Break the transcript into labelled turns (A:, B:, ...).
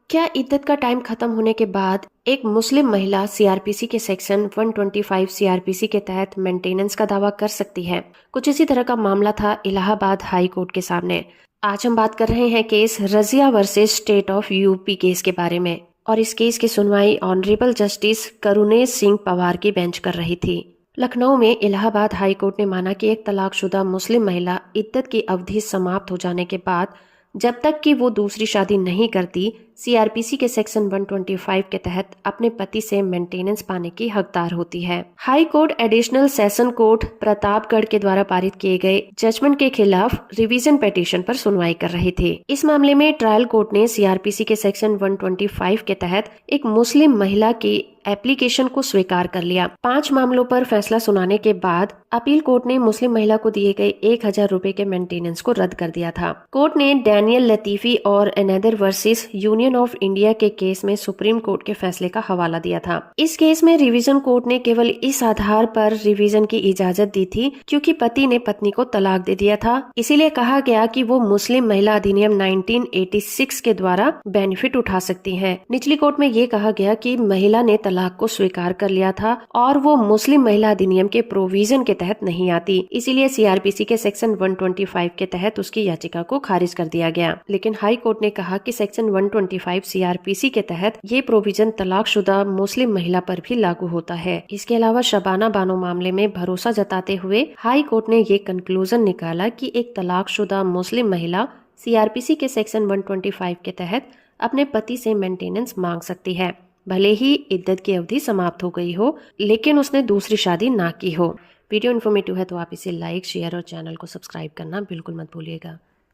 A: क्या इद्दत का टाइम खत्म होने के बाद एक मुस्लिम महिला सीआरपीसी के सेक्शन 125 सीआरपीसी के तहत मेंटेनेंस का दावा कर सकती है? कुछ इसी तरह का मामला था इलाहाबाद हाई कोर्ट के सामने। आज हम बात कर रहे हैं case Razia versus state of UP case के बारे में, और इस केस की सुनवाई ऑनरेबल जस्टिस करुणेश सिंह पवार की बेंच कर रही थी। लखनऊ में इलाहाबाद हाई कोर्ट ने माना कि एक तलाकशुदा मुस्लिम महिला इद्दत की अवधि समाप्त हो जाने के बाद जब तक कि वो दूसरी शादी नहीं करती, सीआरपीसी के सेक्शन 125 के तहत अपने पति से मेंटेनेंस पाने की हकदार होती है। High court additional session court Pratapgarh के द्वारा पारित किए गए जजमेंट के खिलाफ रिवीजन पिटीशन पर सुनवाई कर रही थी। इस मामले में ट्रायल कोर्ट ने सीआरपीसी के सेक्शन 125 के तहत एक मुस्लिम महिला की एप्लीकेशन को स्वीकार कर लिया। 5 मामलों पर फैसला सुनाने के बाद अपील कोर्ट ने मुस्लिम महिला को दिए गए 1000 रुपए के मेंटेनेंस को रद्द कर दिया था। कोर्ट ने डैनियल लतीफी और another versus union of India के केस में सुप्रीम कोर्ट के फैसले का हवाला दिया था। इस केस में रिवीजन कोर्ट ने केवल इस आधार पर रिवीजन की इजाजत दी थी क्योंकि पति ने पत्नी को तलाक दे दिया था। इसीलिए कहा गया कि वो मुस्लिम महिला अधिनियम 1986 के द्वारा बेनिफिट उठा सकती हैं। निचली कोर्ट में ये कहा गया कि महिला ने तलाक को स्वीकार कर लिया था और वो मुस्लिम महिला अधिनियम के प्रोविजन के तहत नहीं आती, इसीलिए सीआरपीसी के सेक्शन 125 के तहत उसकी याचिका को खारिज कर दिया गया। लेकिन हाई कोर्ट ने कहा कि सेक्शन 125 सीआरपीसी के तहत ये प्रोविजन तलाकशुदा मुस्लिम महिला पर भी लागू होता है। इसके अलावा शबाना बानो मामले में भरोसा जताते हुए हाई कोर्ट ने ये कंक्लूजन निकाला कि एक तलाकशुदा मुस्लिम महिला सीआरपीसी के सेक्शन 125 के तहत अपने पति से मेंटेनेंस मांग सकती है, भले ही इद्दत की अवधि समाप्त हो गई हो, लेकिन उसने दूसरी शादी ना की हो। वीडियो इन्फॉर्मेटिव है तो आप इसे लाइक, शेयर और चैनल को सब्सक्राइब करना बिल्कुल मत भूलिएगा।